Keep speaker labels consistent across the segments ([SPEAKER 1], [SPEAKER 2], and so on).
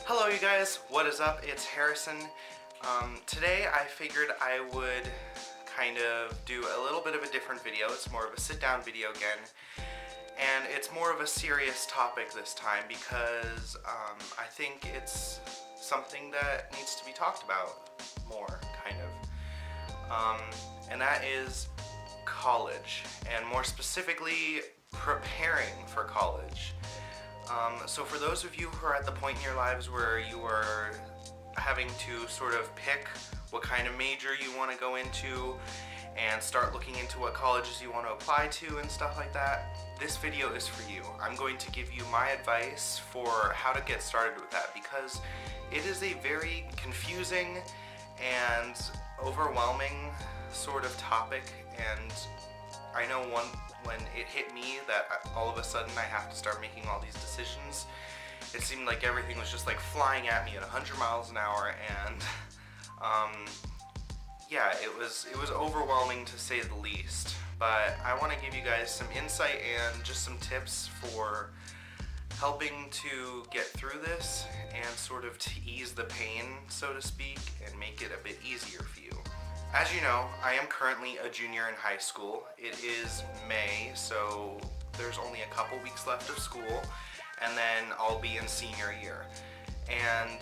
[SPEAKER 1] Hello you guys, what is up? It's Harrison. Today I figured I would kind of do a little bit of a different video. It's more of a sit-down video again. And it's more of a serious topic this time because I think it's something that needs to be talked about more, kind of. And that is college, and more specifically, preparing for college. So for those of you who are at the point in your lives where you are having to sort of pick what kind of major you want to go into and start looking into what colleges you want to apply to and stuff like that, this video is for you. I'm going to give you my advice for how to get started with that because it is a very confusing and overwhelming sort of topic, and I know when it hit me that all of a sudden I have to start making all these decisions, it seemed like everything was just like flying at me at 100 miles an hour, and yeah, it was overwhelming to say the least. But I want to give you guys some insight and just some tips for helping to get through this and sort of to ease the pain, so to speak, and make it a bit easier for you. As you know, I am currently a junior in high school. It is May, so there's only a couple weeks left of school, and then I'll be in senior year. And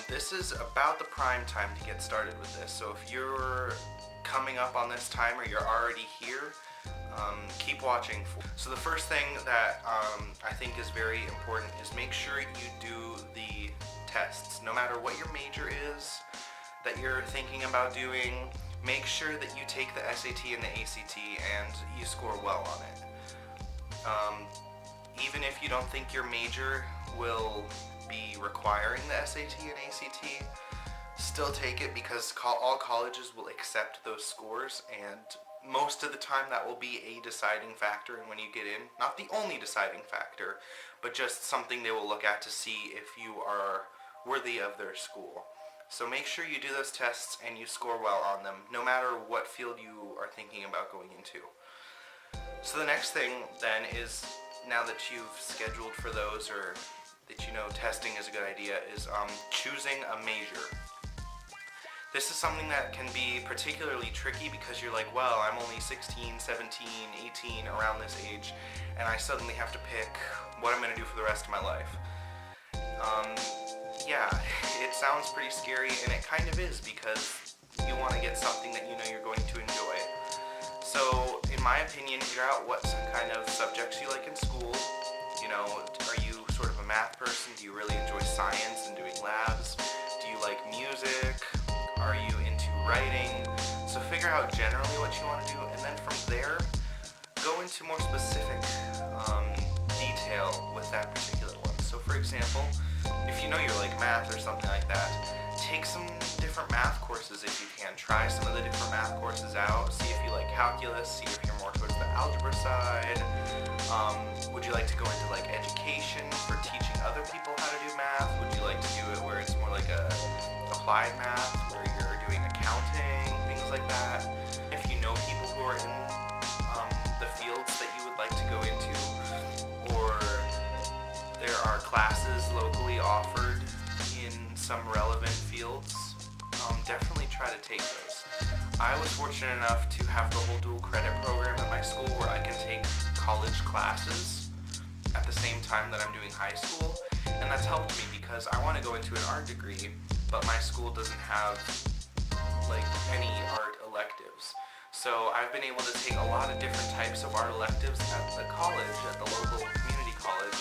[SPEAKER 1] this is about the prime time to get started with this. So if you're coming up on this time or you're already here, keep watching. So the first thing that I think is very important is make sure you do the tests. No matter what your major is that you're thinking about doing, make sure that you take the SAT and the ACT and you score well on it. Even if you don't think your major will be requiring the SAT and ACT, still take it because all colleges will accept those scores, and most of the time that will be a deciding factor in when you get in. Not the only deciding factor, but just something they will look at to see if you are worthy of their school. So make sure you do those tests and you score well on them, no matter what field you are thinking about going into. So the next thing then is, now that you've scheduled for those, or that you know testing is a good idea, is choosing a major. This is something that can be particularly tricky because you're like, well, I'm only 16, 17, 18, around this age, and I suddenly have to pick what I'm going to do for the rest of my life. Yeah, it sounds pretty scary, and it kind of is because you want to get something that you know you're going to enjoy. So, in my opinion, figure out what kind of subjects you like in school. You know, are you sort of a math person? Do you really enjoy science and doing labs? Do you like music? Are you into writing? So figure out generally what you want to do, and then from there, go into more specific detail with that particular one. So for example, if you know you like math or something like that, take some different math courses if you can. Try some of the different math courses out. See if you like calculus, see if you're more towards the algebra side. Would you like to go into like education for teaching other people how to do math? Would you like to do it where it's more like a applied math, where you're doing accounting, things like that? If you know people who are in the fields that you would like to go into, or there are classes locally offered in some relevant fields, definitely try to take those. I was fortunate enough to have the whole dual credit program at my school where I can take college classes at the same time that I'm doing high school, and that's helped me because I want to go into an art degree, but my school doesn't have like any art electives. So I've been able to take a lot of different types of art electives at the college, at the local community college,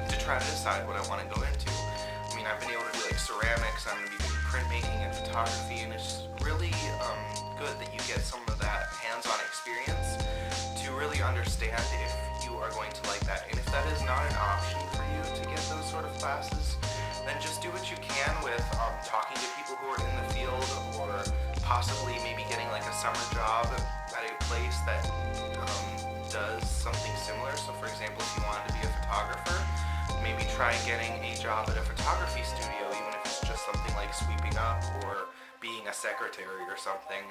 [SPEAKER 1] to try to decide what I want to go into. I mean, I've been able to do like ceramics, I'm going to be doing printmaking and photography, and it's really good that you get some of that hands-on experience to really understand if you are going to like that. And if that is not an option for you to get those sort of classes, then just do what you can with talking to people who are in the field, or possibly maybe getting like a summer job at a place that does something similar. So for example, if you wanted to be a photographer, maybe try getting a job at a photography studio, even if it's just something like sweeping up or being a secretary or something.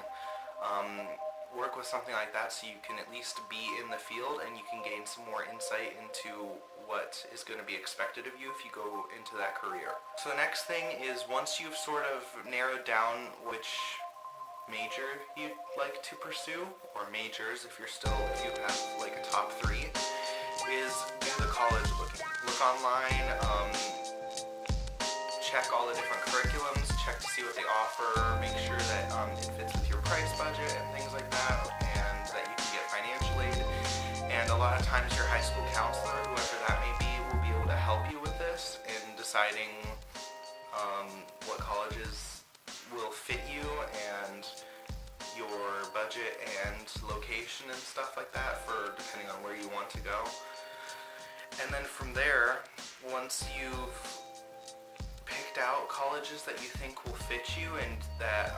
[SPEAKER 1] work with something like that so you can at least be in the field and you can gain some more insight into what is going to be expected of you if you go into that career. So the next thing is, once you've sort of narrowed down which major you'd like to pursue, or majors if you have like a top 3, is do the college looking. Look online, check all the different curriculums, check to see what they offer, make sure that it fits with your price budget and things like that, and that you can get financial aid. And a lot of times your high school counselor, whoever that may be, will be able to help you with this in deciding what colleges will fit you and your budget and location and stuff like that, for depending on where you want to go. And then from there, once you've picked out colleges that you think will fit you and that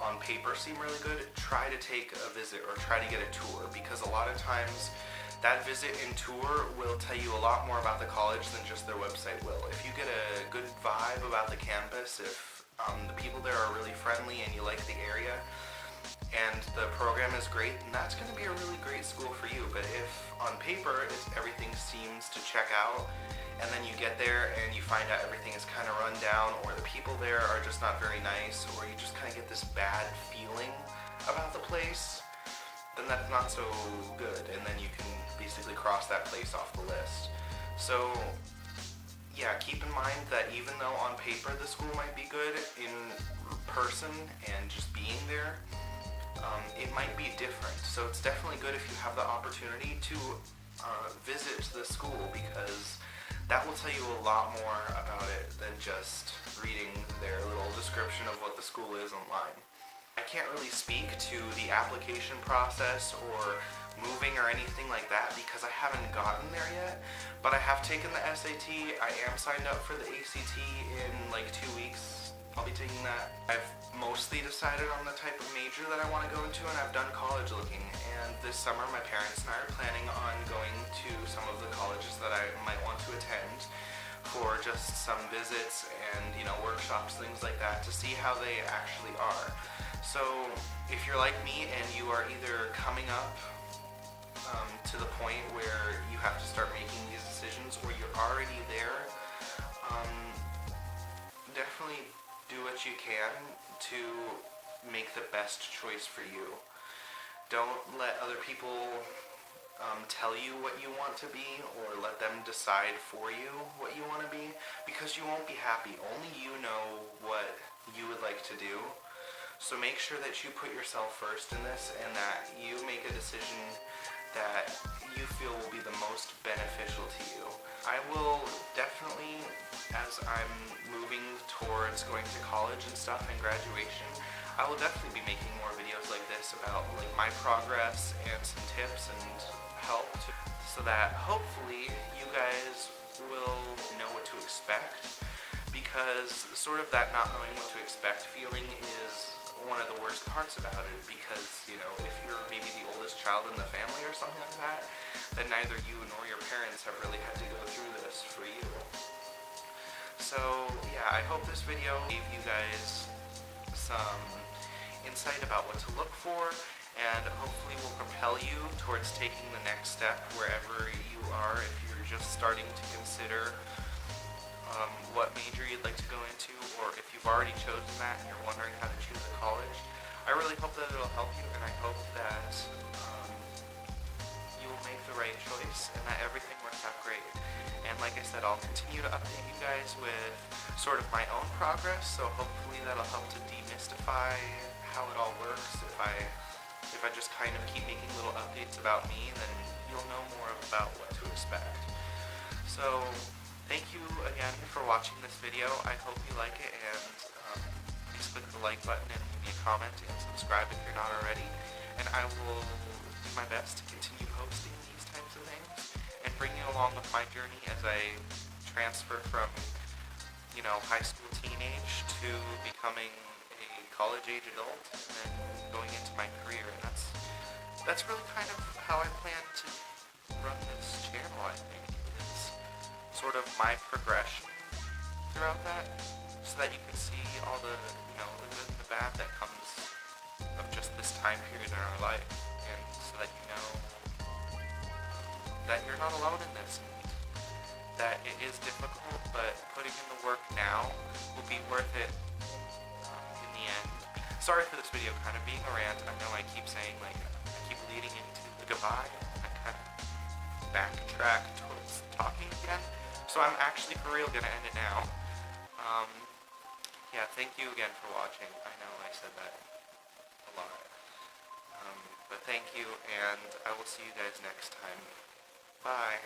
[SPEAKER 1] on paper seem really good, try to take a visit or try to get a tour, because a lot of times that visit and tour will tell you a lot more about the college than just their website will. If you get a good vibe about the campus, if the people there are really friendly and you like the area and the program is great, then that's going to be a really great school for you. But if on paper everything seems to check out, and then you get there and you find out everything is kind of run down, or the people there are just not very nice, or you just kind of get this bad feeling about the place, then that's not so good, and then you can basically cross that place off the list. So yeah, keep in mind that even though on paper the school might be good, in person and just being there, it might be different. So it's definitely good if you have the opportunity to visit the school, because that will tell you a lot more about it than just reading their little description of what the school is online. I can't really speak to the application process or moving or anything like that because I haven't gotten there yet, but I have taken the SAT. I am signed up for the ACT in like 2 weeks. I'll be taking that. I've mostly decided on the type of major that I want to go into, and I've done college looking, and this summer my parents and I are planning on going to some of the colleges that I might want to attend for just some visits and workshops, things like that, to see how they actually are. So if you're like me and you are either coming up to the point where you have to start making these decisions, or you're already there, definitely do what you can to make the best choice for you. Don't let other people tell you what you want to be, or let them decide for you what you want to be, because you won't be happy. Only you know what you would like to do. So make sure that you put yourself first in this, and that you make a decision that you feel will be the most beneficial to you. I will definitely, as I'm moving towards going to college and stuff and graduation, I will definitely be making more videos like this about like my progress and some tips and help so that hopefully you guys will know what to expect, because sort of that not knowing what to expect feeling is one of the worst parts about it, because if you're maybe the oldest child in the family or something like that, then neither you nor your parents have really had to go through this for you. So yeah, I hope this video gave you guys some insight about what to look for, and hopefully will propel you towards taking the next step wherever you are, if you're just starting to consider what major you'd like to go into, or if you've already chosen that and you're wondering how to choose a college. I really hope that it'll help you, and I hope that you will make the right choice and that everything works out great. And like I said, I'll continue to update you guys with sort of my own progress, so hopefully that'll help to demystify how it all works. If I just kind of keep making little updates about me, then you'll know more about what to expect. So thank you again for watching this video. I hope you like it, and please click the like button and leave me a comment and subscribe if you're not already. And I will do my best to continue posting these types of things and bring you along with my journey as I transfer from, high school teenage to becoming a college-age adult and then going into my career. And that's really kind of how I plan to run this channel, I think. Sort of my progression throughout that, so that you can see all the, the good and the bad that comes of this time period in our life, and so that you know that you're not alone in this, that it is difficult, but putting in the work now will be worth it in the end. Sorry for this video kind of being a rant. I know I keep saying, like, I keep leading into the goodbye, and I kind of backtrack towards talking again. So I'm actually for real gonna end it now. Yeah, thank you again for watching. I know I said that a lot. But thank you, and I will see you guys next time. Bye.